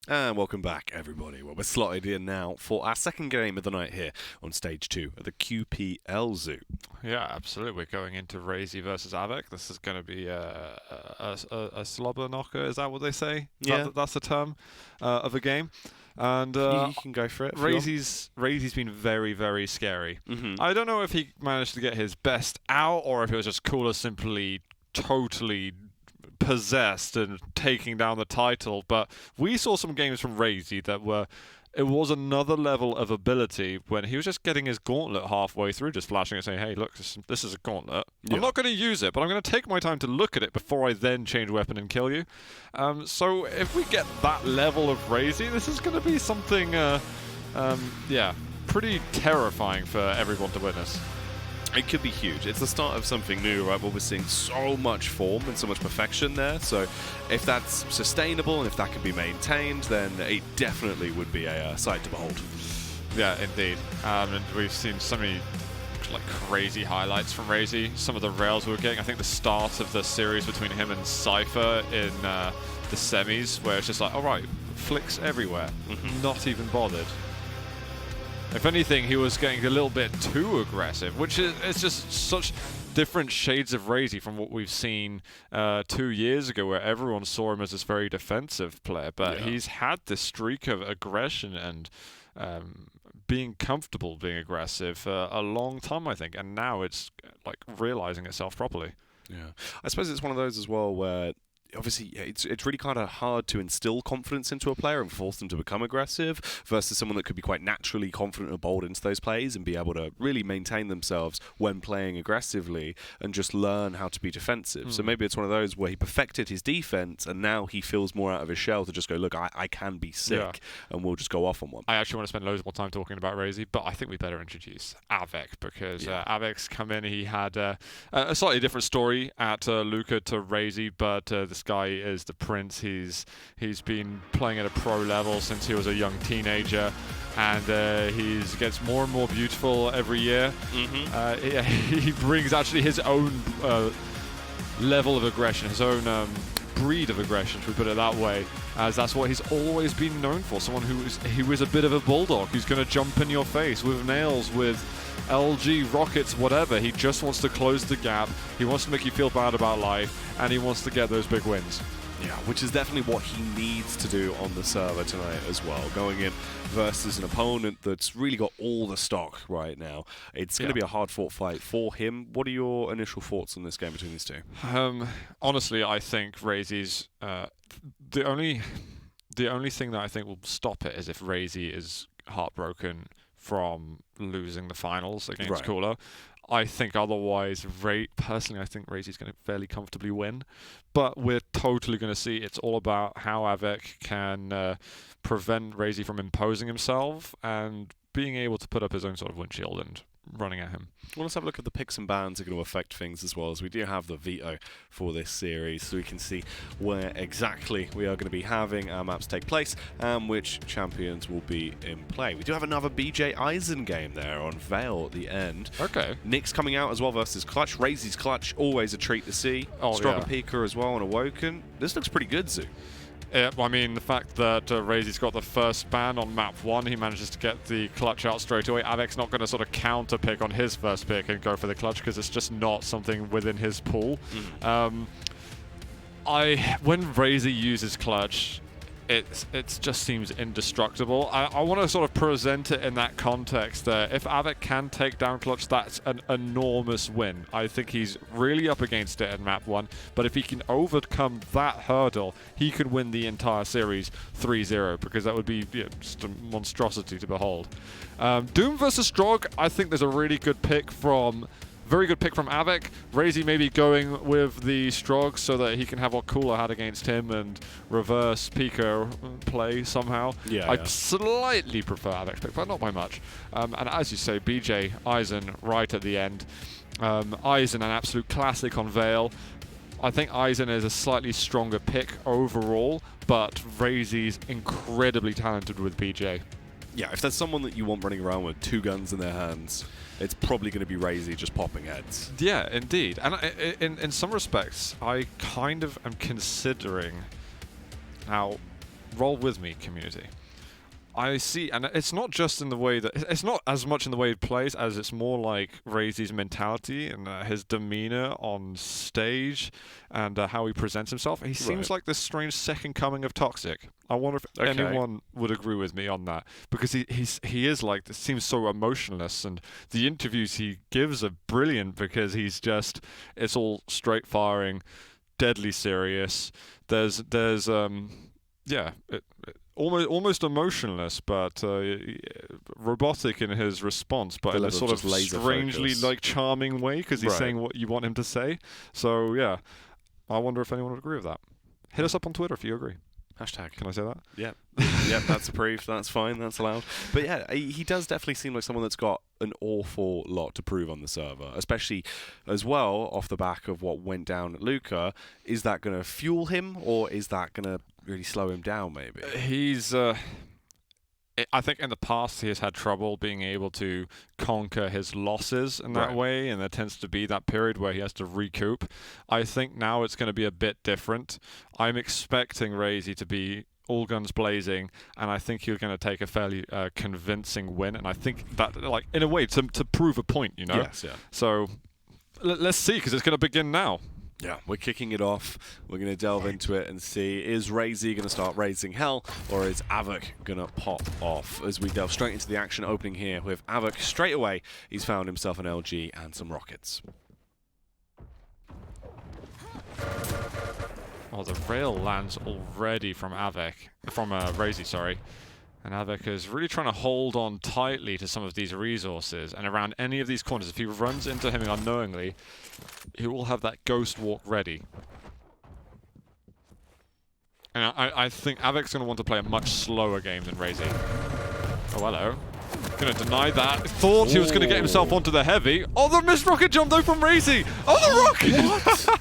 And welcome back, everybody. Well, we're slotted in now for our second game of the night here on stage 2 of the QPL Zoo. Yeah, absolutely. We're going into raisy versus av3k. This is going to be a slobber knocker. Is that what they say? Yeah. That's the term of the game. And You can go for it. if you want. Raisy's been very, very scary. Mhm. I don't know if he managed to get his best out or if it was just cooler simply totally possessed and taking down the title, but we saw some games from raisy that it was another level of ability when he was just getting his gauntlet halfway through, just flashing it saying, hey, look, this is a gauntlet. Yeah. I'm not going to use it, but I'm going to take my time to look at it before I then change weapon and kill you. So if we get that level of raisy, this is going to be something, pretty terrifying for everyone to witness. It could be huge. It's the start of something new, right? Where we're seeing so much form and so much perfection there. So if that's sustainable and if that can be maintained, then it definitely would be a sight to behold. Yeah, indeed. And we've seen so many crazy highlights from raisy. Some of the rails we were getting. I think the start of the series between him and Cypher in the semis, where it's just like, all right, flicks everywhere, not even bothered. If anything, he was getting a little bit too aggressive, which is it's just such different shades of raisy from what we've seen 2 years ago, where everyone saw him as this very defensive player. But he's had this streak of aggression and being comfortable being aggressive for a long time, I think. And now it's like realizing itself properly. Yeah. I suppose it's one of those as well where obviously it's really kind of hard to instill confidence into a player and force them to become aggressive versus someone that could be quite naturally confident and bold into those plays and be able to really maintain themselves when playing aggressively and just learn how to be defensive. So maybe it's one of those where he perfected his defense and now he feels more out of his shell to just go, look, I can be sick and we'll just go off on one. I actually want to spend loads more time talking about raisy, but I think we better introduce av3k because av3k's come in. He had a slightly different story at Luca to raisy, but this guy is the prince. He's been playing at a pro level since he was a young teenager, and he gets more and more beautiful every year. He brings actually his own level of aggression, his own breed of aggression, should we put it that way, as that's what he's always been known for. Someone who is a bit of a bulldog, who's going to jump in your face with nails, with LG, rockets, whatever. He just wants to close the gap. He wants to make you feel bad about life, and he wants to get those big wins. Yeah, which is definitely what he needs to do on the server tonight as well. Going in versus an opponent that's really got all the stock right now. It's going to be a hard-fought fight for him. What are your initial thoughts on this game between these two? Honestly, I think raisy's the only thing that I think will stop it is if raisy is heartbroken from losing the finals against Cooler. I think otherwise, personally, I think raisy's going to fairly comfortably win. But we're totally going to see it's all about how av3k can prevent raisy from imposing himself and being able to put up his own sort of windshield and running at him. Well, let's have a look at the picks and bans that are going to affect things as well, as we do have the veto for this series, so we can see where exactly we are going to be having our maps take place and which champions will be in play. We do have another ghjghjh game there on Vale at the end. Okay. Nick's coming out as well versus Clutch. raisy's Clutch, always a treat to see. Stronger Pika as well on Awoken. This looks pretty good, Zoo. I mean, the fact that raisy's got the first ban on map 1, he manages to get the clutch out straight away. av3k's not going to sort of counter pick on his first pick and go for the clutch because it's just not something within his pool. When raisy uses clutch, it just seems indestructible. I want to sort of present it in that context. If av3k can take down clutch, that's an enormous win. I think he's really up against it in map 1, but if he can overcome that hurdle, he could win the entire series 3-0, because that would be just a monstrosity to behold. Doom versus Strog, I think there's a really good pick from av3k. Raisy maybe going with the Strog so that he can have what Cooler had against him and reverse Pika play somehow. I'd slightly prefer av3k pick, but not by much. And as you say, BJ, Eisen right at the end. Eisen, an absolute classic on Vale. I think Eisen is a slightly stronger pick overall, but raisy's incredibly talented with BJ. Yeah, if there's someone that you want running around with 2 guns in their hands, it's probably going to be raisy just popping heads. Yeah, indeed. And in some respects, I kind of am considering how roll with me, community. I see, and it's not just in the way that it's not as much in the way he plays as it's more like raisy's mentality and his demeanor on stage and how he presents himself. He seems like this strange second coming of Toxic. I wonder if anyone would agree with me on that, because he is like this, seems so emotionless, and the interviews he gives are brilliant because he's just it's all straight firing, deadly serious. There's almost emotionless, but robotic in his response, but in a sort of strangely like charming way, because he's saying what you want him to say. So yeah, I wonder if anyone would agree with that. Hit us up on Twitter if you agree. Hashtag. Can I say that? Yeah. Yep, that's approved. That's fine. That's allowed. But yeah, he does definitely seem like someone that's got an awful lot to prove on the server, especially as well off the back of what went down at Luca. Is that going to fuel him, or is that going to really slow him down, maybe? He's... I think in the past he has had trouble being able to conquer his losses in that way, and there tends to be that period where he has to recoup. I think now it's going to be a bit different. I'm expecting raisy to be all guns blazing, and I think you're going to take a fairly convincing win, and I think that, like, in a way, to prove a point, you know? Yes, yeah. So let's see, because it's going to begin now. Yeah, we're kicking it off. We're going to delve into it and see, is raisy going to start raising hell, or is av3k going to pop off? As we delve straight into the action, opening here with av3k. Straight away, he's found himself an LG and some rockets. Oh, the rail lands already from av3k, from raisy, sorry. And av3k is really trying to hold on tightly to some of these resources, and around any of these corners, if he runs into him unknowingly, he will have that ghost walk ready. And I think av3k's going to want to play a much slower game than raisy. Oh, hello. Going to deny that. Thought he was going to get himself onto the heavy. Oh, the missed rocket jump though from raisy. Oh, the rocket! What?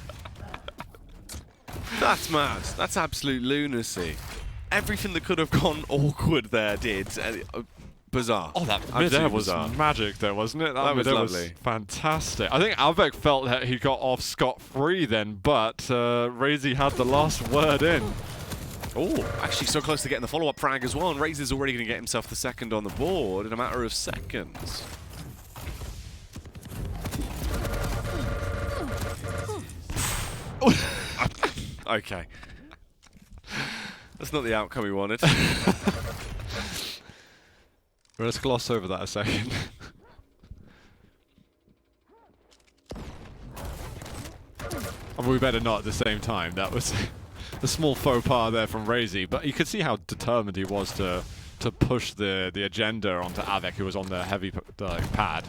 That's mad. That's absolute lunacy. Everything that could have gone awkward there did. Bizarre. Oh, that mid-air was magic there, wasn't it? That was lovely. Was fantastic. I think av3k felt that he got off scot-free then, but raisy had the last word in. Oh, actually so close to getting the follow-up frag as well, and raisy's already going to get himself the second on the board in a matter of seconds. Okay. That's not the outcome we wanted. Let's gloss over that a second. And we better not at the same time. That was a small faux pas there from raisy, but you could see how determined he was to push the agenda onto av3k, who was on the heavy pad.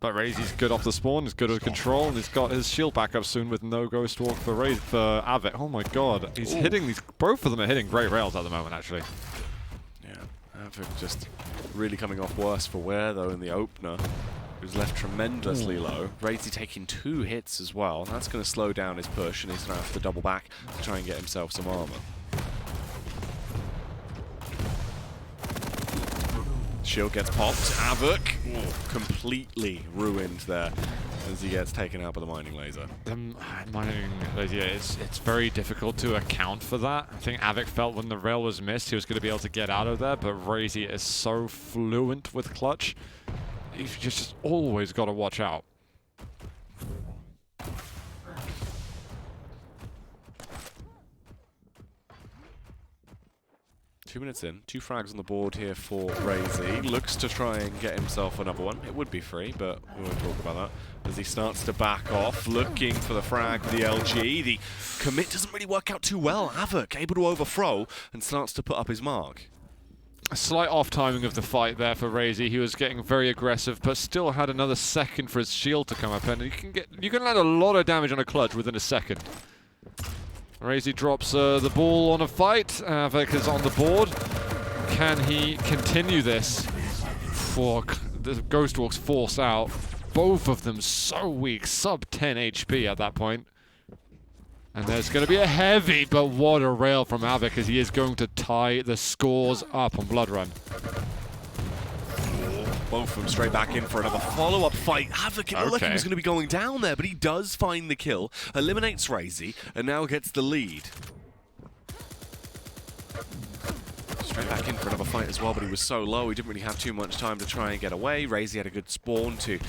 But raisy's good off the spawn, he's good at control, and he's got his shield back up soon with no ghost walk for av3k. Oh my god, he's hitting these. Both of them are hitting great rails at the moment, actually. Yeah, av3k just really coming off worse for wear though in the opener. He was left tremendously low. raisy taking 2 hits as well. That's going to slow down his push, and he's going to have to double back to try and get himself some armor. Shield gets popped. av3k completely ruined there as he gets taken out by the mining laser. The mining laser, it's very difficult to account for that. I think av3k felt when the rail was missed, he was going to be able to get out of there, but raisy is so fluent with clutch. You've just always got to watch out. 2 minutes in, 2 frags on the board here for raisy. Looks to try and get himself another one. It would be free, but we won't talk about that. As he starts to back off, looking for the frag, the LG. The commit doesn't really work out too well. av3k able to overthrow and starts to put up his mark. A slight off-timing of the fight there for raisy. He was getting very aggressive, but still had another second for his shield to come up, and you can land a lot of damage on a clutch within a second. raisy drops the ball on a fight. av3k is on the board. Can he continue this? The Ghost Walk's forced out. Both of them so weak, sub 10 HP at that point. And there's going to be a heavy, but what a rail from av3k, as he is going to tie the scores up on Blood Run. Both of them straight back in for another follow-up fight. av3k looked like he was going to be going down there, but he does find the kill, eliminates raisy, and now gets the lead. Straight back in for another fight as well, but he was so low, he didn't really have too much time to try and get away. raisy had a good spawn to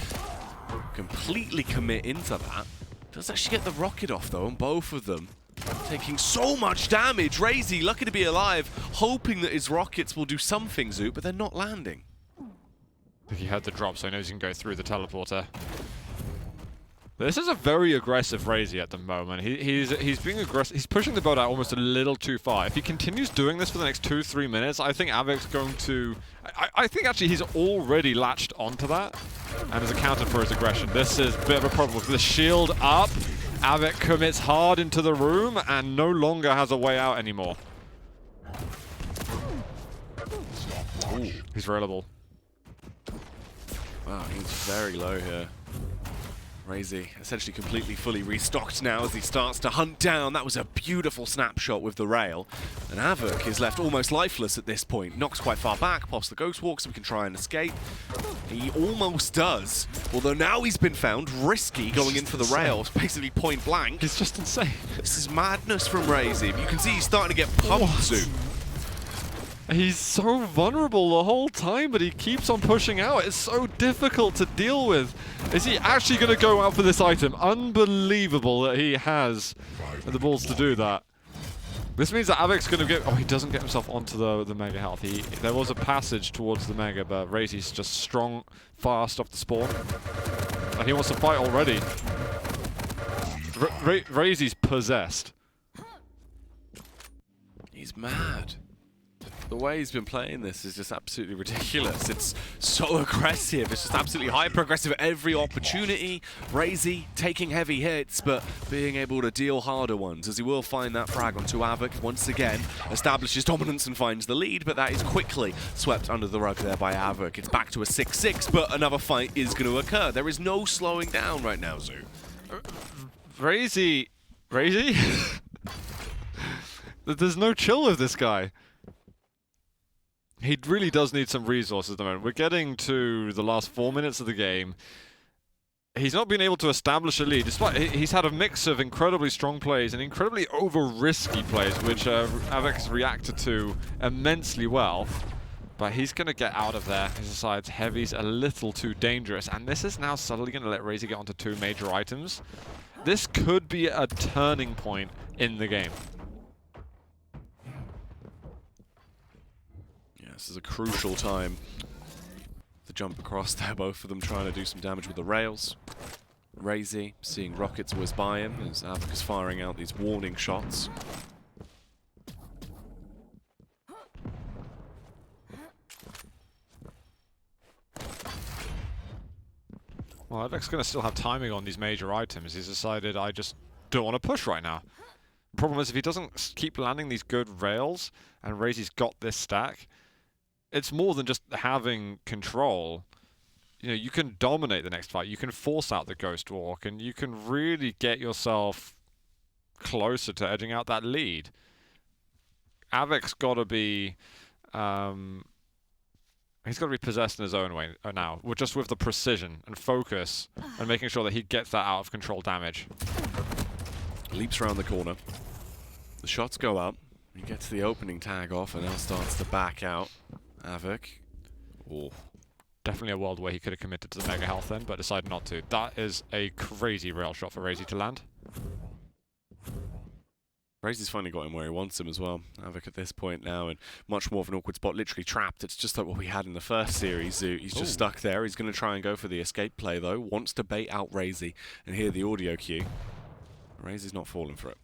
completely commit into that. Does actually get the rocket off, though, on both of them. Taking so much damage. raisy, lucky to be alive, hoping that his rockets will do something, Zoot, but they're not landing. I think he heard the drop, so he knows he can go through the teleporter. This is a very aggressive raisy at the moment. He's being aggressive. He's pushing the boat out almost a little too far. If he continues doing this for the next 2-3 minutes, I think av3k's going to... I think actually he's already latched onto that and has accounted for his aggression. This is a bit of a problem. With the shield up, av3k commits hard into the room and no longer has a way out anymore. Ooh. He's reliable. Wow, he's very low here. raisy essentially completely fully restocked now as he starts to hunt down. That was a beautiful snapshot with the rail. And av3k is left almost lifeless at this point. Nox quite far back, pops the Ghost Walk so we can try and escape. He almost does, although now he's been found risky going in for the rails, basically point blank. It's just insane. This is madness from raisy. You can see he's starting to get pumped soon. He's so vulnerable the whole time, but he keeps on pushing out. It's so difficult to deal with. Is he actually going to go out for this item? Unbelievable that he has the balls to do that. This means that av3k's going to get... Oh, he doesn't get himself onto the Mega Health. There was a passage towards the Mega, but raisy's just strong, fast off the spawn. And he wants to fight already. raisy's possessed. He's mad. The way he's been playing this is just absolutely ridiculous. It's so aggressive. It's just absolutely hyper-aggressive at every opportunity. raisy taking heavy hits, but being able to deal harder ones, as he will find that frag onto av3k once again. Establishes dominance and finds the lead, but that is quickly swept under the rug there by av3k. It's back to a 6-6, but another fight is going to occur. There is no slowing down right now, Zoo. Raisy? There's no chill with this guy. He really does need some resources at the moment. We're getting to the last 4 minutes of the game. He's not been able to establish a lead, despite he's had a mix of incredibly strong plays and incredibly over-risky plays, which av3k has reacted to immensely well. But he's going to get out of there. He decides heavy's a little too dangerous, and this is now suddenly going to let raisy get onto 2 major items. This could be a turning point in the game. This is a crucial time to jump across there, both of them trying to do some damage with the rails. raisy seeing rockets whiz by him as av3k is firing out these warning shots. Well, av3k's going to still have timing on these major items. He's decided, I just don't want to push right now. The problem is if he doesn't keep landing these good rails, and raisy's got this stack, it's more than just having control. You know, you can dominate the next fight. You can force out the Ghost Walk, and you can really get yourself closer to edging out that lead. av3k's got to be... he's got to be possessed in his own way now, just with the precision and focus and making sure that he gets that out of control damage. Leaps around the corner. The shots go up. He gets the opening tag off and now starts to back out. av3k. Oh. Definitely a world where he could have committed to the Mega Health then, but decided not to. That is a crazy rail shot for raisy to land. raisy's finally got him where he wants him as well. av3k at this point now in much more of an awkward spot, literally trapped. It's just like what we had in the first series. He's just stuck there. He's going to try and go for the escape play though. Wants to bait out raisy and hear the audio cue. raisy's not falling for it.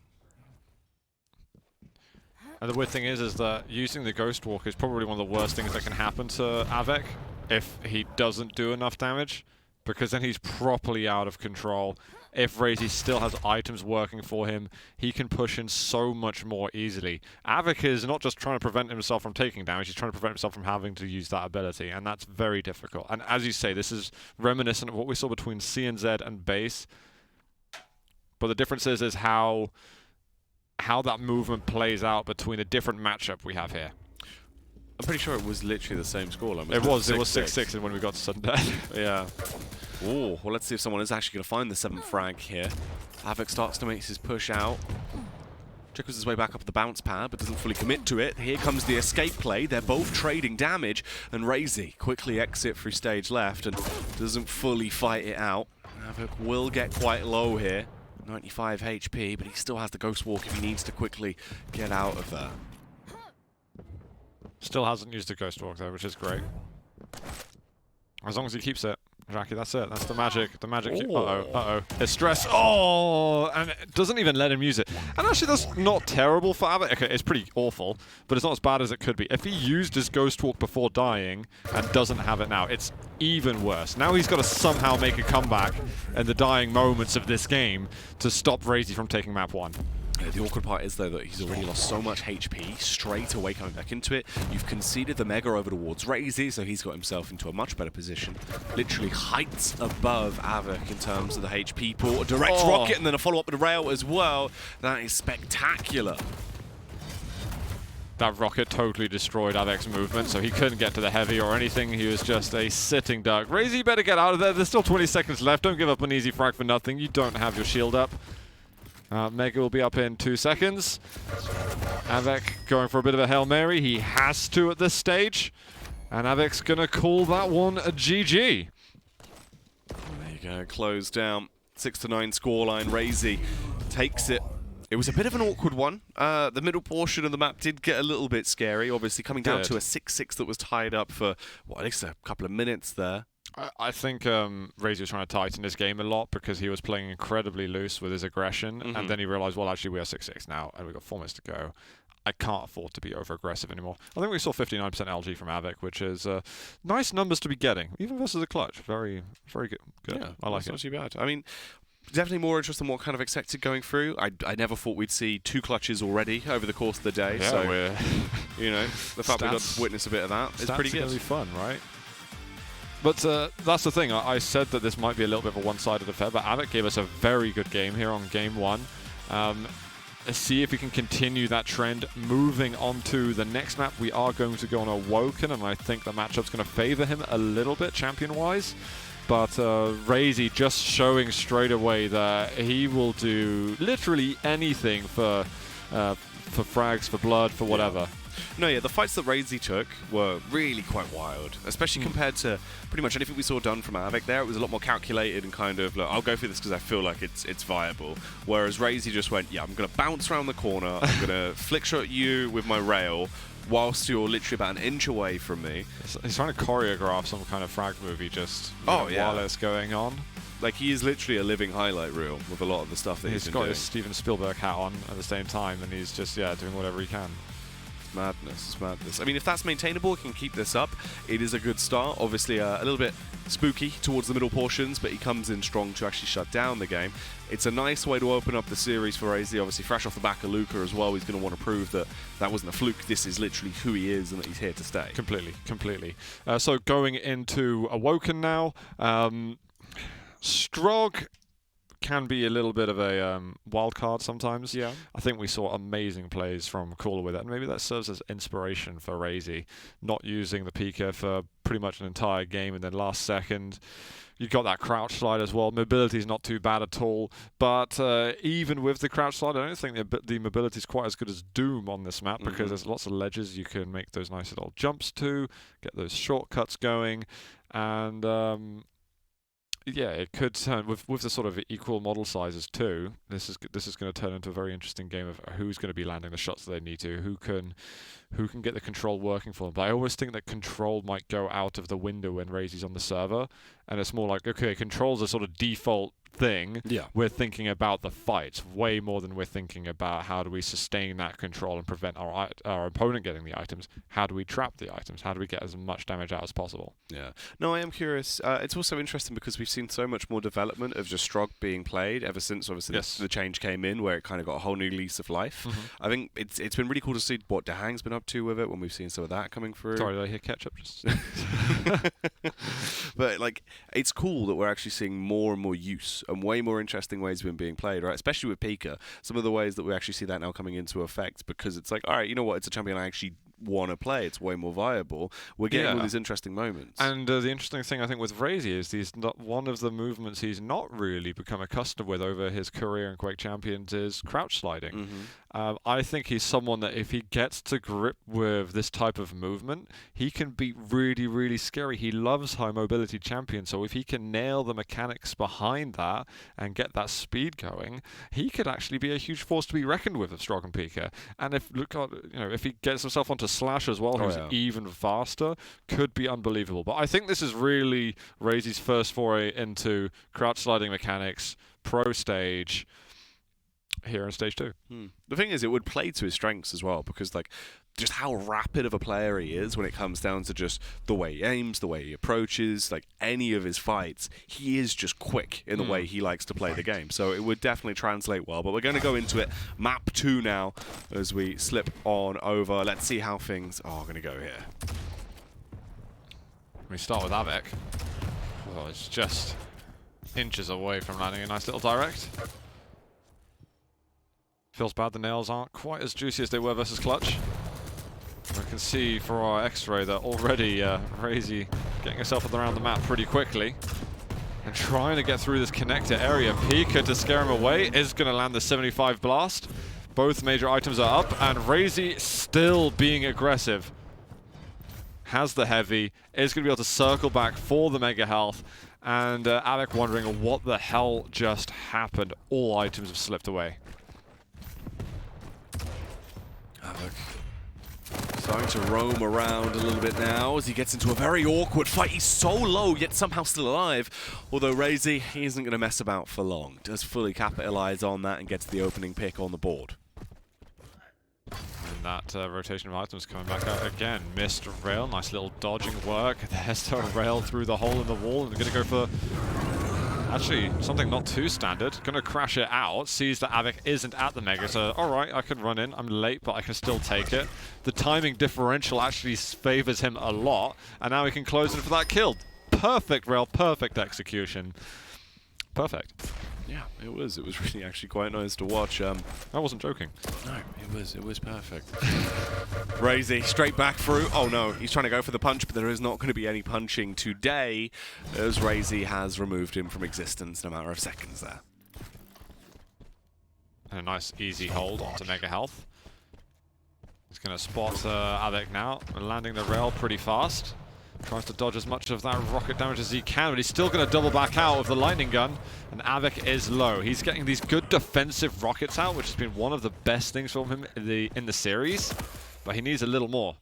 And the weird thing is that using the Ghost Walk is probably one of the worst things that can happen to av3k if he doesn't do enough damage, because then he's properly out of control. If raisy still has items working for him, he can push in so much more easily. av3k is not just trying to prevent himself from taking damage, he's trying to prevent himself from having to use that ability, and that's very difficult. And as you say, this is reminiscent of what we saw between CNZ and base, but the difference is how that movement plays out between the different matchup we have here. I'm pretty sure it was literally the same scoreline. It was 6-6 when we got to sudden death. Yeah. Oh, well, let's see if someone is actually going to find the 7th frag here. av3k starts to make his push out. Trickles his way back up the bounce pad, but doesn't fully commit to it. Here comes the escape play. They're both trading damage, and raisy quickly exit through stage left and doesn't fully fight it out. Havoc will get quite low here, 95 HP, but he still has the Ghost Walk if he needs to quickly get out of there. Still hasn't used the Ghost Walk though, which is great. As long as he keeps it. Jackie, that's it. That's the magic. The magic. Uh-oh. It's stress. Oh! And it doesn't even let him use it. And actually, that's not terrible for Havoc. Okay, it's pretty awful, but it's not as bad as it could be. If he used his Ghost Walk before dying and doesn't have it now, it's even worse. Now he's got to somehow make a comeback in the dying moments of this game to stop raisy from taking map 1. The awkward part is, though, that he's already lost so much HP straight away coming back into it. You've conceded the Mega over towards raisy, so he's got himself into a much better position. Literally heights above Havoc in terms of the HP pool. A direct rocket and then a follow-up with a rail as well. That is spectacular. That rocket totally destroyed Avoc's movement, so he couldn't get to the heavy or anything. He was just a sitting duck. raisy, better get out of there. There's still 20 seconds left. Don't give up an easy frag for nothing. You don't have your shield up. Mega will be up in 2 seconds. Avoc going for a bit of a Hail Mary. He has to at this stage. And Avoc's going to call that one a GG. There you go, closed down. 6-9 scoreline. raisy takes it. It was a bit of an awkward one. The middle portion of the map did get a little bit scary. Obviously coming down to a 6-6 that was tied up for, well, at least a couple of minutes there. I think raisy was trying to tighten his game a lot because he was playing incredibly loose with his aggression, and then he realized, well, actually, we are 6-6 now, and we've got 4 minutes to go. I can't afford to be over-aggressive anymore. I think we saw 59% LG from Avoc, which is nice numbers to be getting, even versus a clutch. Very, very good. Yeah, I like it. Not too bad. I mean, definitely more interesting than what kind of expected going through. I never thought we'd see 2 clutches already over the course of the day. Yeah, so, you know, the fact we got to witness a bit of that is pretty good. It's going to be fun, right? But that's the thing. I said that this might be a little bit of a one-sided affair, but Avoc gave us a very good game here on game 1. Let's see if we can continue that trend. Moving on to the next map, we are going to go on Awoken, and I think the matchup's going to favor him a little bit champion-wise. But raisy just showing straight away that he will do literally anything for frags, for blood, for whatever. No, yeah, the fights that raisy took were really quite wild, especially compared to pretty much anything we saw done from Avoc there. It was a lot more calculated and kind of, look, I'll go for this because I feel like it's viable. Whereas raisy just went, yeah, I'm going to bounce around the corner, I'm going to flick shot you with my rail, whilst you're literally about an inch away from me. He's trying to choreograph some kind of frag movie just while it's going on. Like, he is literally a living highlight reel with a lot of the stuff that he's been doing. He's got his Steven Spielberg hat on at the same time, and he's just, doing whatever he can. Madness, it's madness. I mean, if that's maintainable, it can keep this up. It is a good start. Obviously, a little bit spooky towards the middle portions, but he comes in strong to actually shut down the game. It's a nice way to open up the series for raisy. Obviously, fresh off the back of Luca as well, he's going to want to prove that that wasn't a fluke. This is literally who he is and that he's here to stay. Completely. So going into Awoken now, Strog can be a little bit of a wild card sometimes. Yeah. I think we saw amazing plays from Cooler with it, and maybe that serves as inspiration for raisy, not using the Pika for pretty much an entire game, and then last second, you've got that crouch slide as well. Mobility is not too bad at all, but even with the crouch slide, I don't think the mobility is quite as good as Doom on this map because there's lots of ledges you can make those nice little jumps to, get those shortcuts going, and yeah, it could turn with the sort of equal model sizes too. This is going to turn into a very interesting game of who's going to be landing the shots that they need to, who can get the control working for them. But I always think that control might go out of the window when raisy's on the server, and it's more like, okay, control's a sort of default thing. Yeah, we're thinking about the fights way more than we're thinking about how do we sustain that control and prevent our opponent getting the items. How do we trap the items? How do we get as much damage out as possible? Yeah. No, I am curious. It's also interesting because we've seen so much more development of just Strog being played ever since obviously the change came in, where it kind of got a whole new lease of life. I think it's been really cool to see what Dahang's been up to with it when we've seen some of that coming through. Sorry, did I hear ketchup? Just but like, it's cool that we're actually seeing more and more use and way more interesting ways of him being played, right? Especially with Pika. Some of the ways that we actually see that now coming into effect, because it's like, all right, you know what? It's a champion I actually want to play. It's way more viable. We're getting all these interesting moments. And the interesting thing, I think, with raisy is one of the movements he's not really become accustomed with over his career in Quake Champions is crouch sliding. I think he's someone that if he gets to grip with this type of movement, he can be really, really scary. He loves high mobility champions, so if he can nail the mechanics behind that and get that speed going, he could actually be a huge force to be reckoned with Strog and Pika. And if if he gets himself onto Slash as well, who's even faster, could be unbelievable. But I think this is really raisy's first foray into crouch sliding mechanics, pro stage, here in stage 2. The thing is, it would play to his strengths as well, because just how rapid of a player he is when it comes down to just the way he aims, the way he approaches, any of his fights. He is just quick in the way he likes to play the game. So it would definitely translate well. But we're going to go into it. Map 2 now as we slip on over. Let's see how things are going to go here. We start with av3k. Oh, it's just inches away from landing a nice little direct. Feels bad the nails aren't quite as juicy as they were versus Clutch. We can see for our X-ray that already raisy getting herself around the map pretty quickly and trying to get through this connector area. Pika, to scare him away, is going to land the 75 blast. Both major items are up, and raisy still being aggressive. Has the heavy, is going to be able to circle back for the mega health, and av3k wondering what the hell just happened. All items have slipped away. Starting to roam around a little bit now as he gets into a very awkward fight. He's so low, yet somehow still alive. Although raisy, he isn't going to mess about for long. Does fully capitalize on that and gets the opening pick on the board. And that rotation of items coming back out again. Missed rail, nice little dodging work. There's the rail through the hole in the wall, and they're going to go for actually something not too standard. Going to crash it out, sees that av3k isn't at the mega, so alright, I can run in. I'm late, but I can still take it. The timing differential actually favors him a lot, and now he can close it for that kill. Perfect rail, perfect execution. Perfect. Yeah, it was really actually quite nice to watch. I wasn't joking. No, it was perfect. raisy straight back through. Oh no, he's trying to go for the punch, but there is not going to be any punching today, as raisy has removed him from existence in a matter of seconds there. And a nice easy hold onto mega health. He's going to spot av3k now, and landing the rail pretty fast. Tries to dodge as much of that rocket damage as he can, but he's still going to double back out with the lightning gun, and av3k is low. He's getting these good defensive rockets out, which has been one of the best things from him in the series, but he needs a little more.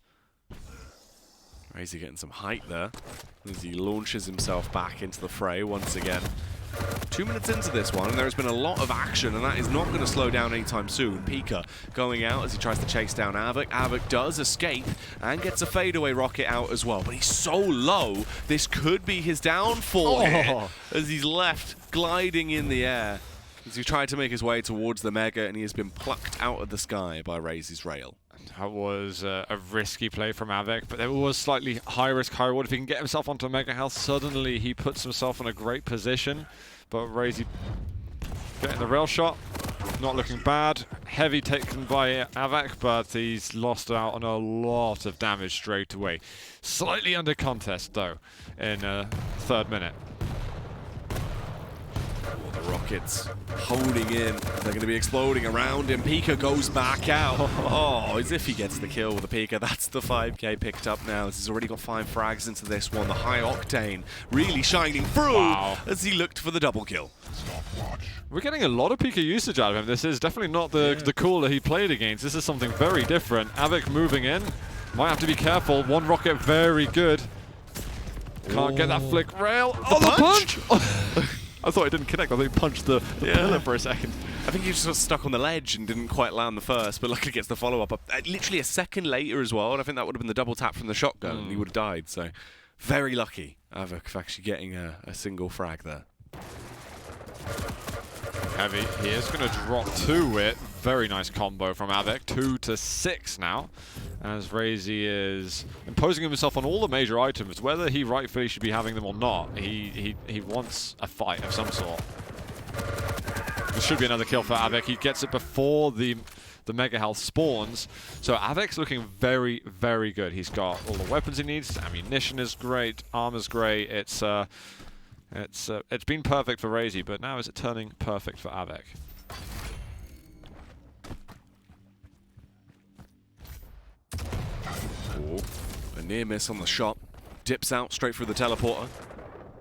raisy getting some height there as he launches himself back into the fray once again. 2 minutes into this one, and there has been a lot of action, and that is not going to slow down anytime soon. Pika going out as he tries to chase down av3k. av3k does escape and gets a fadeaway rocket out as well, but he's so low, this could be his downfall here, as he's left gliding in the air as he tried to make his way towards the mega, and he has been plucked out of the sky by raisy's rail. That was a risky play from av3k, but there was slightly high risk, high reward. If he can get himself onto mega health, suddenly he puts himself in a great position. But raisy getting the rail shot, not looking bad. Heavy taken by av3k, but he's lost out on a lot of damage straight away. Slightly under contest though in 3rd minute. The rockets holding in. They're going to be exploding around him. Pika goes back out. Oh, as if he gets the kill with the Pika. That's the 5k picked up now. He's already got 5 frags into this one. The high octane really shining through as he looked for the double kill. We're getting a lot of Pika usage out of him. This is definitely not the cooler he played against. This is something very different. av3k moving in. Might have to be careful. One rocket very good. Can't get that flick rail. The punch! I thought it didn't connect. I thought he punched the pillar for a second. I think he just got stuck on the ledge and didn't quite land the first, but luckily gets the follow-up. Literally a second later as well, and I think that would have been the double tap from the shotgun, and he would have died. So very lucky, av3k, for actually getting a single frag there. Heavy. He is going to drop to it. Very nice combo from av3k. 2 to 6 now, as raisy is imposing himself on all the major items. Whether he rightfully should be having them or not, he wants a fight of some sort. There should be another kill for av3k. He gets it before the the Mega Health spawns. So av3k's looking very, very good. He's got all the weapons he needs. Ammunition is great. Armor's great. It's been perfect for raisy, but now is it turning perfect for av3k? Ooh, a near miss on the shot. Dips out straight through the teleporter.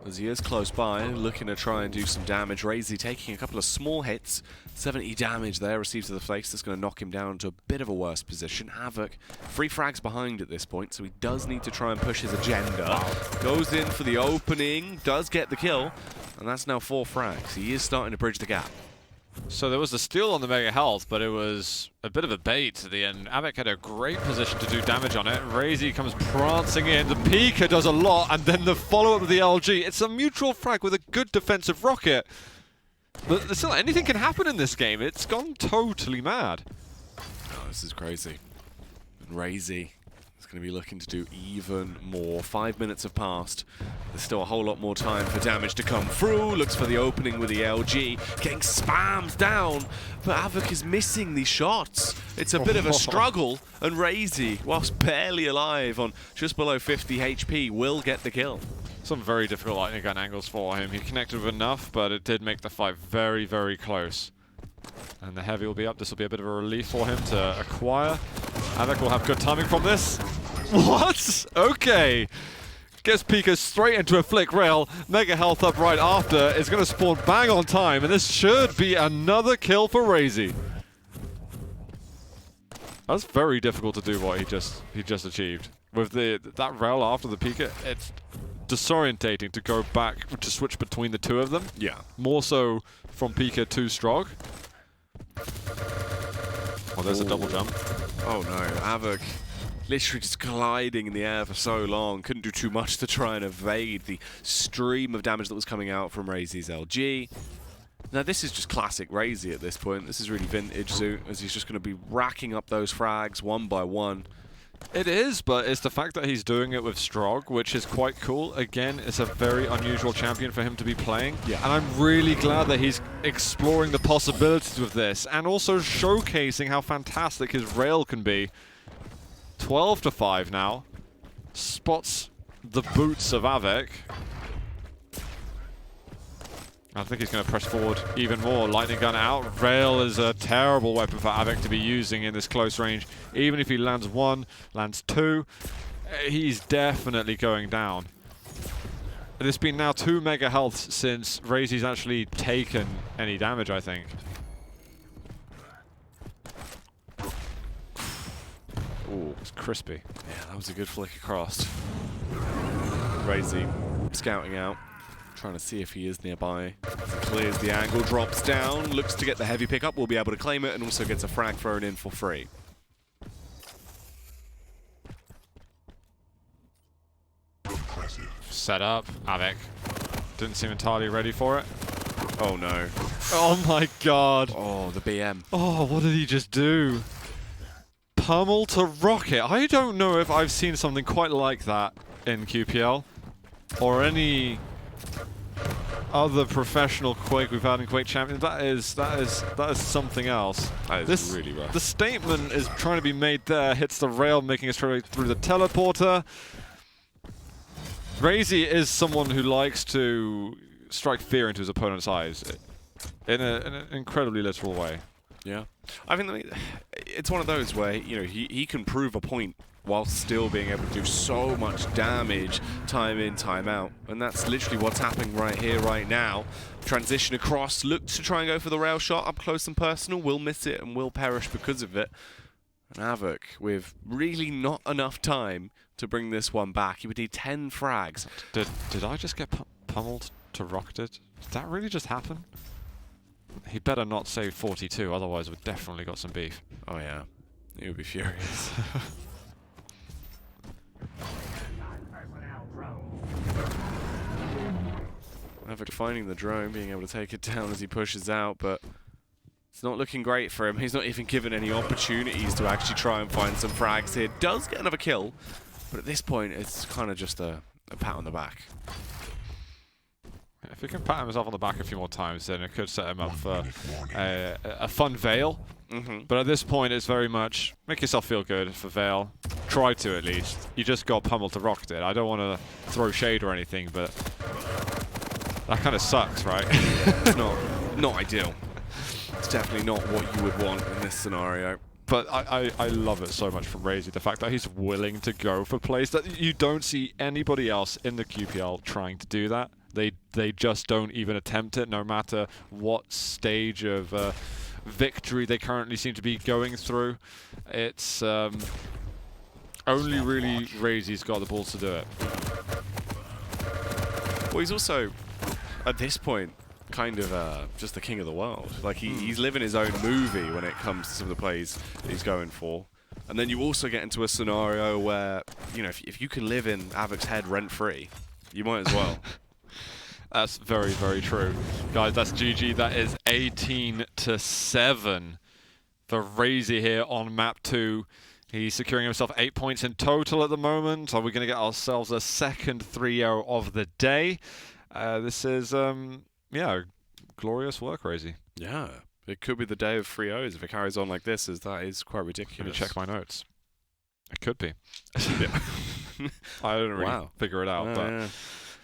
As he is close by, looking to try and do some damage. raisy taking a couple of small hits. 70 damage there received to the face. That's going to knock him down to a bit of a worse position. av3k, 3 frags behind at this point, so he does need to try and push his agenda. Goes in for the opening, does get the kill, and that's now 4 frags. He is starting to bridge the gap. So there was a steal on the Mega Health, but it was a bit of a bait at the end. av3k had a great position to do damage on it. raisy comes prancing in. The Pika does a lot, and then the follow-up of the LG. It's a mutual frag with a good defensive rocket. But still, anything can happen in this game. It's gone totally mad. Oh, this is crazy. And raisy is going to be looking to do even more. 5 minutes have passed. There's still a whole lot more time for damage to come through. Looks for the opening with the LG. Getting spammed down. But av3k is missing these shots. It's a bit of a struggle. And raisy, whilst barely alive on just below 50 HP, will get the kill. Some very difficult lightning gun angles for him. He connected with enough, but it did make the fight very, very close. And the heavy will be up. This will be a bit of a relief for him to acquire. av3k will have good timing from this. What? Okay. Gets Pika straight into a flick rail. Mega Health up right after. It's going to spawn bang on time, and this should be another kill for raisy. That's very difficult to do what he just achieved. With that rail after the Pika, it's disorientating to go back, to switch between the two of them. Yeah. More so from Pika to Strog. Oh, there's a double jump. Oh no, av3k literally just gliding in the air for so long. Couldn't do too much to try and evade the stream of damage that was coming out from raisy's LG. Now this is just classic raisy at this point. This is really vintage Zoo, as he's just going to be racking up those frags one by one. It is, but it's the fact that he's doing it with Strog, which is quite cool. Again, it's a very unusual champion for him to be playing. Yeah. And I'm really glad that he's exploring the possibilities with this and also showcasing how fantastic his rail can be. 12-5 now. Spots the boots of av3k. I think he's going to press forward even more. Lightning gun out. Rail is a terrible weapon for av3k to be using in this close range. Even if he lands 1, lands 2, he's definitely going down. There's been now 2 Mega Healths since raisy's actually taken any damage, I think. Ooh, it's crispy. Yeah, that was a good flick across. raisy scouting out. Trying to see if he is nearby. Clears the angle, drops down, looks to get the heavy pickup, will be able to claim it, and also gets a frag thrown in for free. Set up. av3k didn't seem entirely ready for it. Oh no. Oh my god. Oh, the BM. Oh, what did he just do? Pummel to rocket. I don't know if I've seen something quite like that in QPL or any other professional Quake we've had in Quake Champions. That is something else. That is really rough. The statement is trying to be made there. Hits the rail, making its way through the teleporter. raisy is someone who likes to strike fear into his opponent's eyes in an incredibly literal way. Yeah, I think it's one of those where he can prove a point while still being able to do so much damage time in, time out. And that's literally what's happening right here, right now. Transition across, looks to try and go for the rail shot up close and personal, will miss it and will perish because of it. And av3k, with really not enough time to bring this one back, he would need 10 frags. Did I just get pummeled to rocketed? Did that really just happen? He better not save 42, otherwise we've definitely got some beef. Oh yeah, he would be furious. av3k finding the drone, being able to take it down as he pushes out, but it's not looking great for him. He's not even given any opportunities to actually try and find some frags here. Does get another kill, but at this point it's kind of just a pat on the back. If he can pat himself on the back a few more times, then it could set him up for a fun Veil. But at this point, it's very much make yourself feel good for Veil. Try to, at least. You just got pummeled to Rocket it. I don't want to throw shade or anything, but that kind of sucks, right? It's not ideal. It's definitely not what you would want in this scenario. But I love it so much from raisy. The fact that he's willing to go for plays that you don't see anybody else in the QPL trying to do that. They just don't even attempt it, no matter what stage of victory they currently seem to be going through. It's only really raisy's got the balls to do it. Well, he's also, at this point, kind of just the king of the world. Like, he's living his own movie when it comes to some of the plays that he's going for. And then you also get into a scenario where, you know, if you can live in av3k's head rent-free, you might as well. That's very, very true. Guys, that's GG. That is 18-7 for raisy here on map 2. He's securing himself 8 points in total at the moment. Are we going to get ourselves a second 3-0 of the day? This is, yeah, glorious work, raisy. Yeah, it could be the day of 3-0s if it carries on like this, as that is quite ridiculous. Let me check my notes. It could be. Yeah. I didn't really figure it out,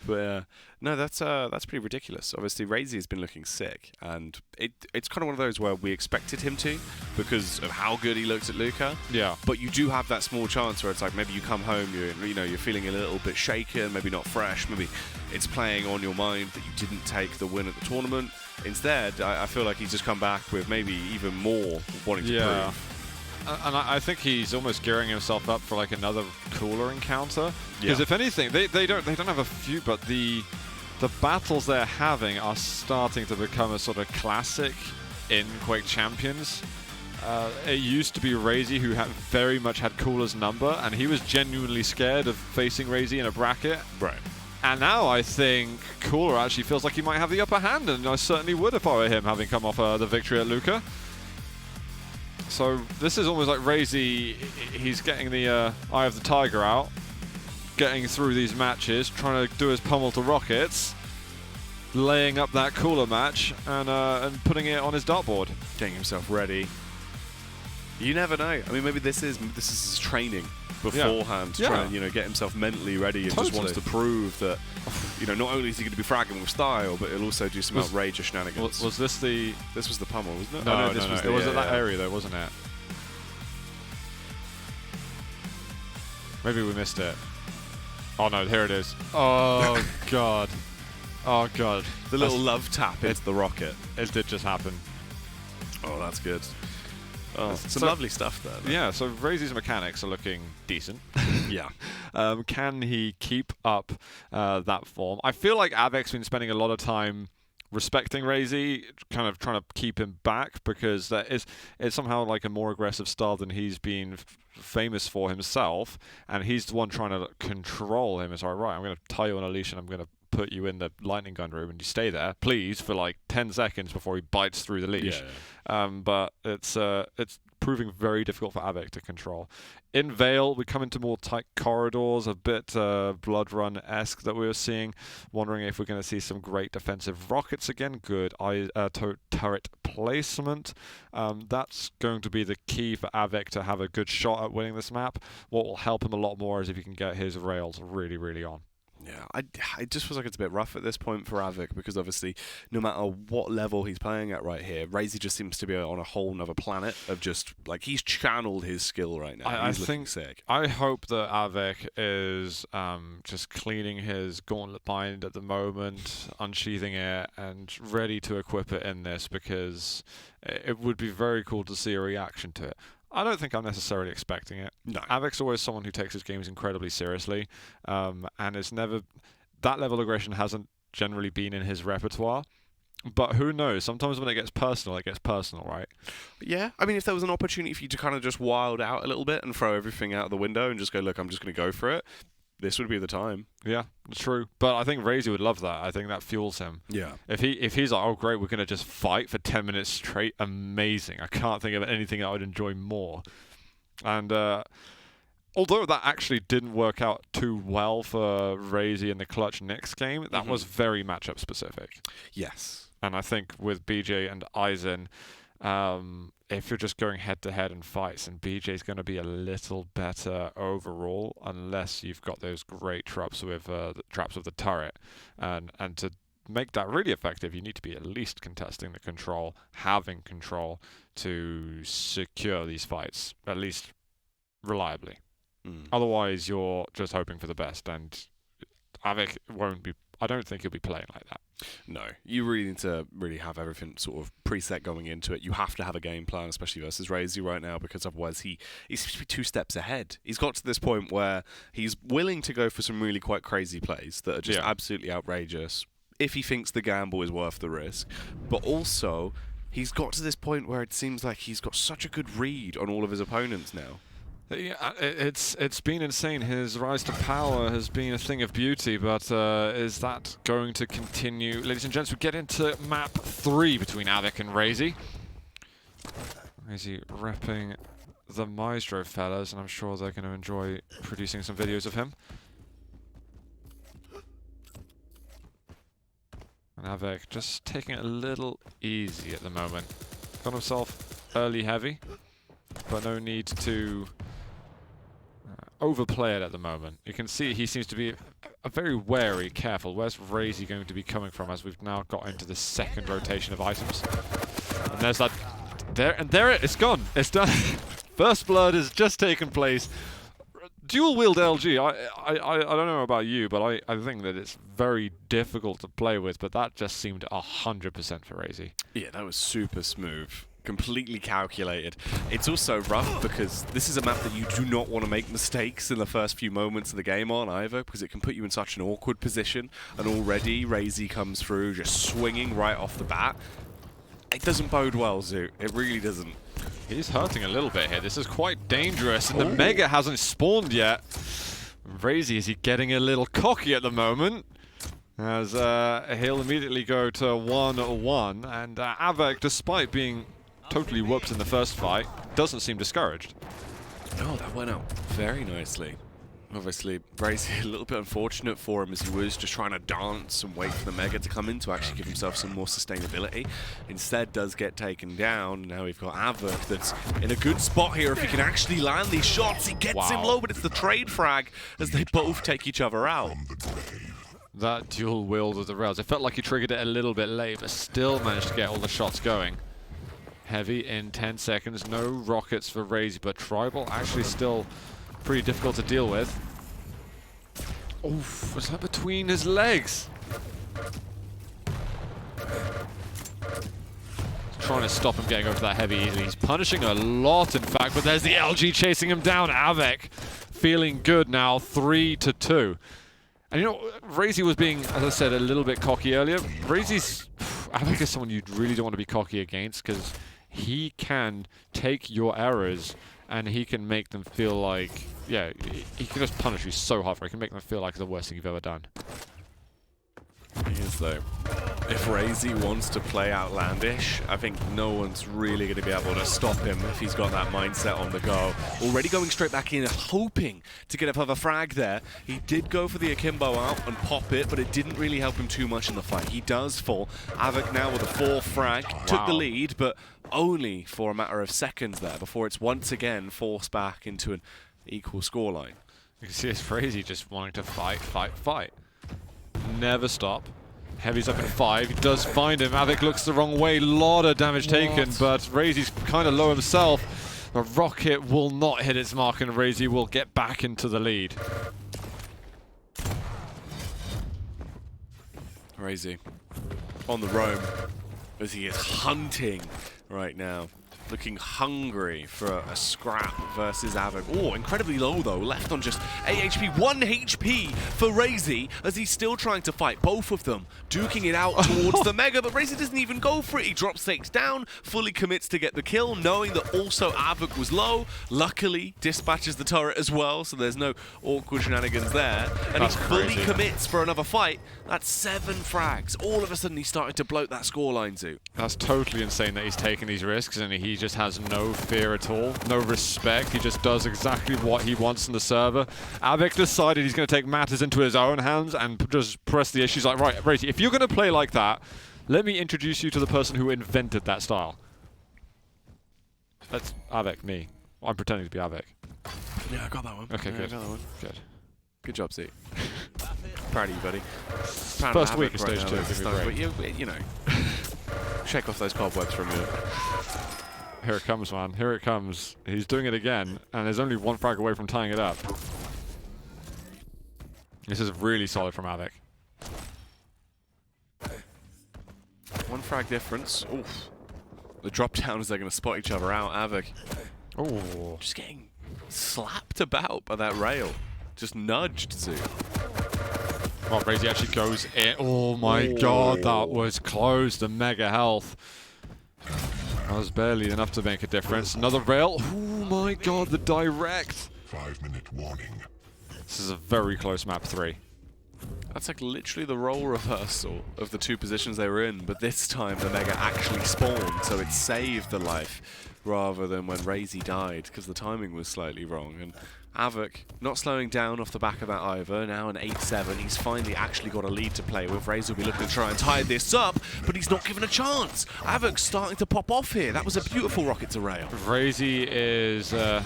but no, that's pretty ridiculous. Obviously, raisy has been looking sick, and it's kind of one of those where we expected him to because of how good he looked at Luca. Yeah. But you do have that small chance where it's like maybe you come home, you're feeling a little bit shaken, maybe not fresh, maybe it's playing on your mind that you didn't take the win at the tournament. Instead, I feel like he's just come back with maybe even more wanting to prove. And I think he's almost gearing himself up for like another cooler encounter. Because if anything, they don't have a few, but the battles they're having are starting to become a sort of classic in Quake Champions. It used to be raisy who very much had Cooler's number, and he was genuinely scared of facing raisy in a bracket. Right. And now I think Cooler actually feels like he might have the upper hand, and I certainly would if I were him, having come off the victory at Luca. So this is almost like raisy. He's getting the eye of the tiger out, getting through these matches, trying to do his pummel to Rockets, laying up that Cooler match, and putting it on his dartboard, getting himself ready. You never know. I mean, maybe this is his training beforehand, to try and get himself mentally ready, and just wants to prove that not only is he going to be fragging with style, but he'll also do some outrageous shenanigans. Was this the? This was the pummel, wasn't it? No, this was it was at that area though, wasn't it? Maybe we missed it. Oh no, here it is. Oh god. Oh god. The little love tap into the rocket. It did just happen. Oh, that's good. Oh, some lovely stuff there. Yeah, so raisy's mechanics are looking decent. Yeah. Can he keep up that form? I feel like av3k's been spending a lot of time respecting raisy, kind of trying to keep him back, because it's somehow like a more aggressive style than he's been famous for himself, and he's the one trying to control him. It's like, right, I'm going to tie you on a leash and I'm going to put you in the lightning gun room and you stay there, please, for like 10 seconds before he bites through the leash. But it's proving very difficult for av3k to control. In Veil, we come into more tight corridors, a bit Blood Run-esque that we were seeing. Wondering if we're going to see some great defensive rockets again. Good turret placement. That's going to be the key for av3k to have a good shot at winning this map. What will help him a lot more is if he can get his rails really, really on. Yeah, it just feels like it's a bit rough at this point for av3k, because obviously no matter what level he's playing at right here, raisy just seems to be on a whole nother planet of just like he's channeled his skill right now. He's looking sick. I hope that av3k is just cleaning his gauntlet bind at the moment, unsheathing it, and ready to equip it in this, because it would be very cool to see a reaction to it. I don't think I'm necessarily expecting it. No. av3k's always someone who takes his games incredibly seriously, and it's never... That level of aggression hasn't generally been in his repertoire. But who knows? Sometimes when it gets personal, right? Yeah. I mean, if there was an opportunity for you to kind of just wild out a little bit and throw everything out the window and just go, look, I'm just going to go for it, this would be the time. Yeah, true. But I think raisy would love that. I think that fuels him. Yeah. If he's like, oh great, we're gonna just fight for 10 minutes straight, amazing. I can't think of anything I would enjoy more. And although that actually didn't work out too well for raisy in the clutch next game, that was very matchup specific. Yes. And I think with BJ and Aizen, if you're just going head-to-head in fights, and BJ's going to be a little better overall, unless you've got those great traps with the turret, and to make that really effective, you need to be at least contesting the control, having control to secure these fights, at least reliably. Otherwise, you're just hoping for the best, and av3k won't be. I don't think he'll be playing like that. No, you really need to have everything sort of preset going into it. You have to have a game plan, especially versus raisy right now, because otherwise he seems to be 2 steps ahead. He's got to this point where he's willing to go for some really quite crazy plays that are just absolutely outrageous if he thinks the gamble is worth the risk. But also, he's got to this point where it seems like he's got such a good read on all of his opponents now. Yeah, it's been insane. His rise to power has been a thing of beauty, but is that going to continue? Ladies and gents, we get into map 3 between av3k and raisy. Raisy repping the Maestro fellas, and I'm sure they're going to enjoy producing some videos of him. And av3k just taking it a little easy at the moment. Got himself early heavy, but no need to overplay it at the moment. You can see he seems to be a very wary, careful. Where's raisy going to be coming from as we've now got into the second rotation of items? And there's that. There it's gone. It's done. First blood has just taken place. Dual wield LG. I don't know about you, but I think that it's very difficult to play with, but that just seemed 100% for raisy. Yeah, that was super smooth. Completely calculated. It's also rough because this is a map that you do not want to make mistakes in the first few moments of the game on either, because it can put you in such an awkward position, and already raisy comes through just swinging right off the bat. It doesn't bode well, Zoo. It really doesn't. He's hurting a little bit here. This is quite dangerous, and the Mega hasn't spawned yet. raisy, is he getting a little cocky at the moment? As he'll immediately go to 1-1, and av3k, despite being totally whooped in the first fight, doesn't seem discouraged. Oh, that went out very nicely. Obviously, raisy a little bit unfortunate for him as he was just trying to dance and wait for the Mega to come in to actually give himself some more sustainability. Instead, does get taken down. Now we've got av3k that's in a good spot here. If he can actually land these shots, he gets him low, but it's the trade frag as they both take each other out. That dual wield with the rails. It felt like he triggered it a little bit late, but still managed to get all the shots going. Heavy in 10 seconds. No rockets for raisy, but Tribal actually still pretty difficult to deal with. Oof, was that between his legs? Trying to stop him getting over that heavy easily. He's punishing a lot, in fact, but there's the LG chasing him down. av3k feeling good now, 3-2. And you know, raisy was being, as I said, a little bit cocky earlier. raisy's, av3k is someone you really don't want to be cocky against, because he can take your errors and he can make them feel like, yeah, he can just punish you so hard. He can make them feel like the worst thing you've ever done. He is, though. If raisy wants to play outlandish, I think no one's really going to be able to stop him if he's got that mindset on the go. Already going straight back in, hoping to get a further frag there. He did go for the akimbo out and pop it, but it didn't really help him too much in the fight. He does fall. av3k now with a 4th frag, took the lead, but only for a matter of seconds there before it's once again forced back into an equal scoreline. You can see it's raisy just wanting to fight. Never stop. Heavy's up in 5. He does find him. av3k looks the wrong way. Lot of damage taken, but raisy's kind of low himself. The rocket will not hit its mark, and raisy will get back into the lead. Raisy on the roam as he is hunting right now. Looking hungry for a scrap versus av3k. Oh, incredibly low though, left on just 8 HP, 1 HP for raisy as he's still trying to fight both of them, duking it out towards the Mega, but raisy doesn't even go for it. He drops stakes down, fully commits to get the kill, knowing that also av3k was low. Luckily, dispatches the turret as well, so there's no awkward shenanigans there. And he fully commits for another fight. That's 7 frags. All of a sudden, he started to bloat that scoreline, Zoo. That's totally insane that he's taking these risks, and he He just has no fear at all, no respect. He just does exactly what he wants in the server. av3k decided he's going to take matters into his own hands and just press the issues like, right, raisy, if you're going to play like that, let me introduce you to the person who invented that style. That's av3k, me. I'm pretending to be av3k. Yeah, I got that one. Okay, yeah, good. I got that one. Good. Good job, Z. Proud of you, buddy. First week of stage 2. But you know, shake off those cobwebs from you. Here it comes, man. Here it comes. He's doing it again, and there's only one frag away from tying it up. This is really solid from av3k. One frag difference. Oof. The drop down as they're going to spot each other out. av3k. Oh. Just getting slapped about by that rail. Just nudged Zoo. Well, raisy actually goes in. Oh my god, that was close. The mega health. That was barely enough to make a difference. Another rail. Oh my god, the direct. 5-minute warning. This is a very close map 3. That's like literally the role reversal of the two positions they were in, but this time the Mega actually spawned, so it saved the life rather than when raisy died, because the timing was slightly wrong. And av3k not slowing down off the back of that either, now an 8-7. He's finally actually got a lead to play with. raisy will be looking to try and tie this up, but he's not given a chance. av3k's starting to pop off here. That was a beautiful rocket to rail. raisy is yeah,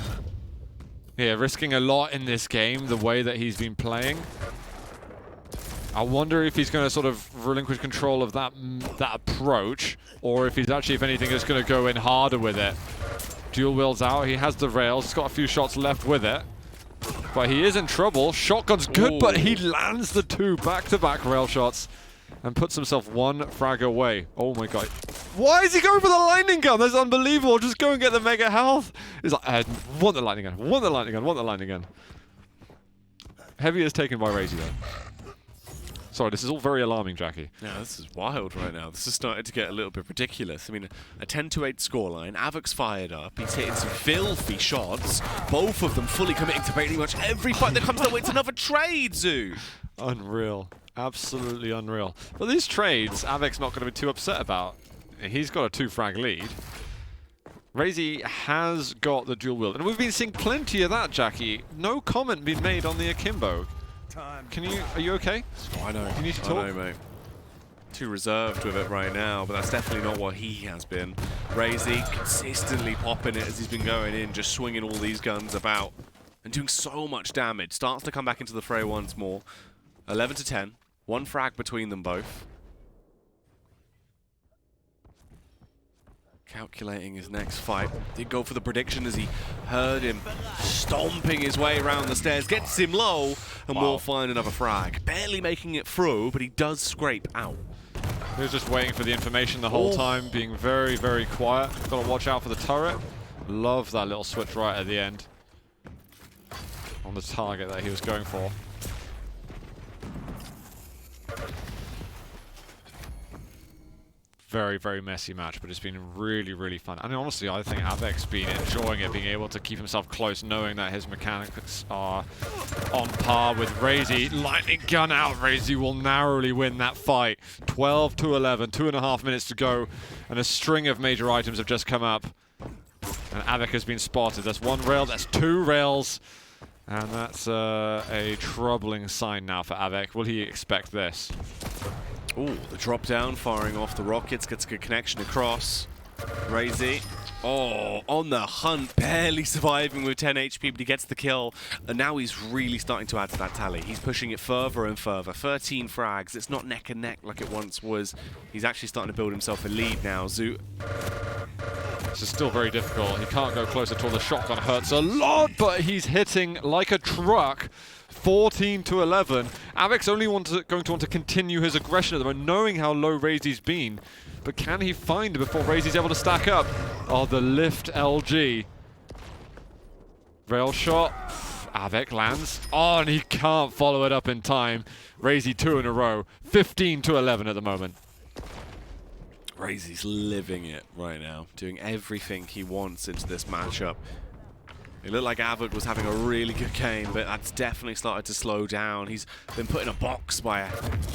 risking a lot in this game, the way that he's been playing. I wonder if he's going to sort of relinquish control of that approach, or if he's actually, if anything, is going to go in harder with it. Dual wheels out. He has the rails. He's got a few shots left with it. But he is in trouble. Shotgun's good, but he lands the 2 back-to-back rail shots and puts himself 1 frag away. Oh my god. Why is he going for the lightning gun? That's unbelievable. Just go and get the mega health. He's like, I want the lightning gun, want the lightning gun, want the lightning gun. Heavy is taken by raisy though. Sorry, this is all very alarming, Jackie. Yeah, this is wild right now. This is starting to get a little bit ridiculous. I mean, a 10-8 scoreline. av3k's fired up. He's hitting some filthy shots. Both of them fully committing to pretty much every fight that comes their way. It's another trade, Zoo. Unreal. Absolutely unreal. But these trades, av3k's not going to be too upset about. He's got a 2-frag lead. raisy has got the dual wield. And we've been seeing plenty of that, Jackie. No comment being made on the akimbo. Are you okay? Oh, I know. You need to talk? I know, mate. Too reserved with it right now, but that's definitely not what he has been. raisy consistently popping it as he's been going in, just swinging all these guns about and doing so much damage. Starts to come back into the fray once more. 11-10. 1 frag between them both. Calculating his next fight. Did go for the prediction as he heard him stomping his way around the stairs. Gets him low and will find another frag. Barely making it through, but he does scrape out. He was just waiting for the information the whole time, being very, very quiet. Got to watch out for the turret. Love that little switch right at the end on the target that he was going for. Very, very messy match, but it's been really, really fun. And honestly, I think av3k's been enjoying it, being able to keep himself close, knowing that his mechanics are on par with raisy. Lightning gun out, raisy will narrowly win that fight. 12-11, 2.5 minutes to go, and a string of major items have just come up. And av3k has been spotted. That's 1 rail, that's 2 rails. And that's a troubling sign now for av3k. Will he expect this? Ooh, the drop down, firing off the rockets, gets a good connection across. raisy, on the hunt, barely surviving with 10 HP, but he gets the kill. And now he's really starting to add to that tally. He's pushing it further and further. 13 frags. It's not neck and neck like it once was. He's actually starting to build himself a lead now. Zoo. This is still very difficult. He can't go close at all. The shotgun hurts a lot, but he's hitting like a truck. 14-11. av3k's only going to want to continue his aggression at the moment, knowing how low raisy's been. But can he find it before raisy's able to stack up? Oh, the lift LG. Rail shot. av3k lands. Oh, and he can't follow it up in time. raisy 2 in a row. 15-11 at the moment. raisy's living it right now, doing everything he wants into this matchup. It looked like av3k was having a really good game, but that's definitely started to slow down. He's been put in a box by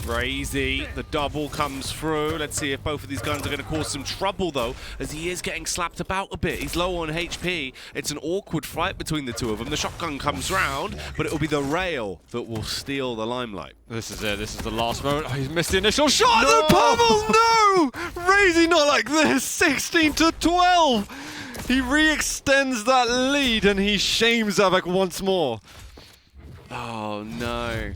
raisy. The double comes through. Let's see if both of these guns are going to cause some trouble, though, as he is getting slapped about a bit. He's low on HP. It's an awkward fight between the two of them. The shotgun comes round, but it will be the rail that will steal the limelight. This is it. This is the last moment. Oh, he's missed the initial shot. No! The pummel, no! Raisy not like this. 16 to 12. He re-extends that lead and he shames av3k once more. Oh no,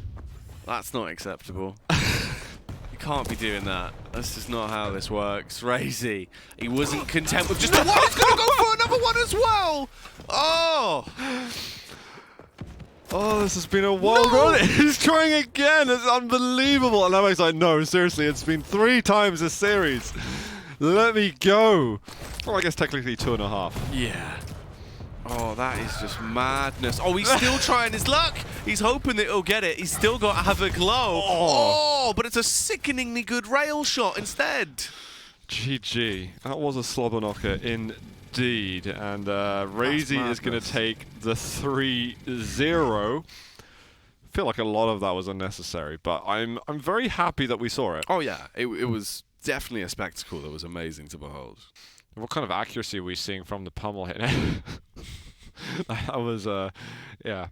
that's not acceptable. You can't be doing that. That's just not how this works. Raisy, he wasn't content with just the one. He's gonna go for another one as well. Oh. Oh, this has been a wild run. He's trying again. It's unbelievable. And av3k's like, no, seriously, it's been 3 times this series. Let me go. Well, I guess technically 2.5. Yeah. Oh, that is just madness. Oh, he's still trying his luck. He's hoping that he'll get it. He's still got av3k low. Oh, but it's a sickeningly good rail shot instead. GG. That was a slobber knocker indeed. And raisy is going to take the 3-0. I feel like a lot of that was unnecessary, but I'm very happy that we saw it. Oh, yeah. It was definitely a spectacle that was amazing to behold. What kind of accuracy are we seeing from the pummel hit? That was, yeah.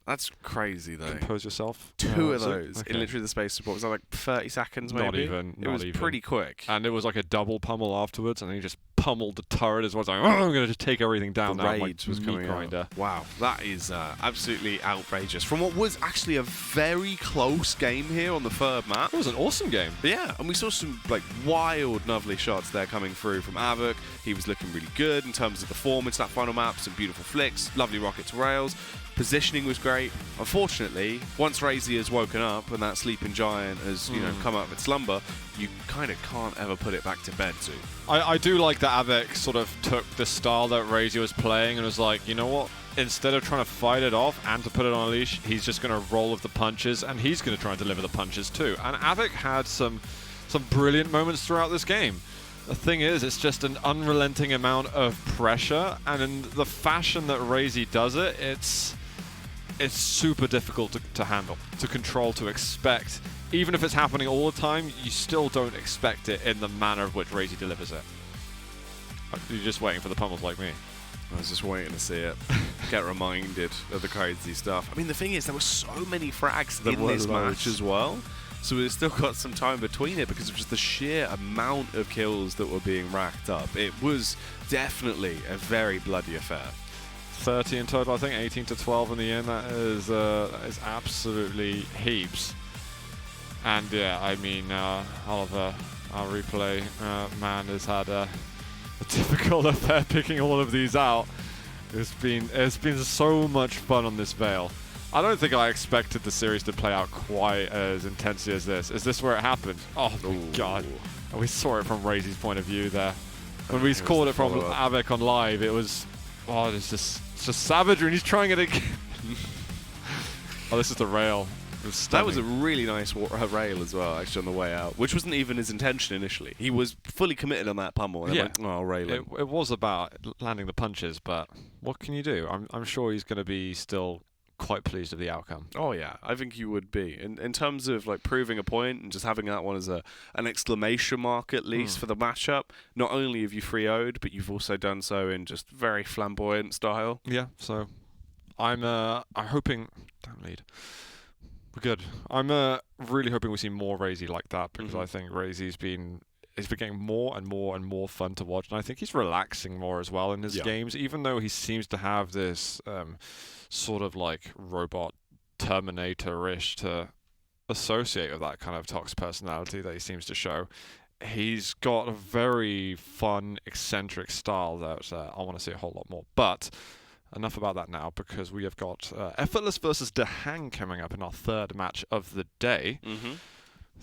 That's crazy, though. Compose yourself. 2 of those in literally the space of, what was that, like 30 seconds, maybe? Not even. It was pretty quick. And it was like a double pummel afterwards, and then he just pummeled the turret as well. It's like, oh, I'm going to just take everything down now. Rage was coming grinder. Wow, that is absolutely outrageous. From what was actually a very close game here on the 3rd map. It was an awesome game. Yeah, and we saw some like wild, lovely shots there coming through from av3k. He was looking really good in terms of the form into that final map. Some beautiful flicks, lovely rocket to rails. Positioning was great. Unfortunately, once raisy has woken up and that sleeping giant has, you know, come out of its slumber, you kind of can't ever put it back to bed too. I do like that av3k sort of took the style that raisy was playing and was like, you know what? Instead of trying to fight it off and to put it on a leash, he's just going to roll with the punches, and he's going to try and deliver the punches too. And av3k had some brilliant moments throughout this game. The thing is, it's just an unrelenting amount of pressure, and in the fashion that raisy does it, it's super difficult to handle, to control, to expect. Even if it's happening all the time, you still don't expect it in the manner of which raisy delivers it. You're just waiting for the pummels like me. I was just waiting to see it. Get reminded of the crazy stuff. I mean, the thing is, there were so many frags in this match as well. So we've still got some time between it because of just the sheer amount of kills that were being racked up. It was definitely a very bloody affair. 30 in total, I think, 18 to 12 in the end. That is absolutely heaps. And yeah, I mean, Oliver, our replay man, has had a difficult affair picking all of these out. It's been so much fun on this Veil. I don't think I expected the series to play out quite as intensely as this. Is this where it happened? Oh my god. And we saw it from raisy's point of view there. When we called it from av3k on live, it was, oh, it's just savagery, and he's trying it again. Oh, this is the rail. That was a really nice rail as well, actually, on the way out, which wasn't even his intention initially. He was fully committed on that pummel, and went, oh, railing. It was about landing the punches, but what can you do? I'm sure he's going to be still quite pleased with the outcome. Oh yeah, I think you would be. In terms of like proving a point and just having that one as an exclamation mark at least for the matchup, not only have you 3-0'd, but you've also done so in just very flamboyant style. Yeah, so I'm hoping... Don't lead. We're good. I'm really hoping we see more raisy like that, because I think raisy's been getting more and more and more fun to watch, and I think he's relaxing more as well in his games, even though he seems to have this sort of like robot Terminator-ish to associate with that kind of toxic personality that he seems to show. He's got a very fun, eccentric style that I want to see a whole lot more. But enough about that now, because we have got Effortless versus dehang coming up in our 3rd match of the day.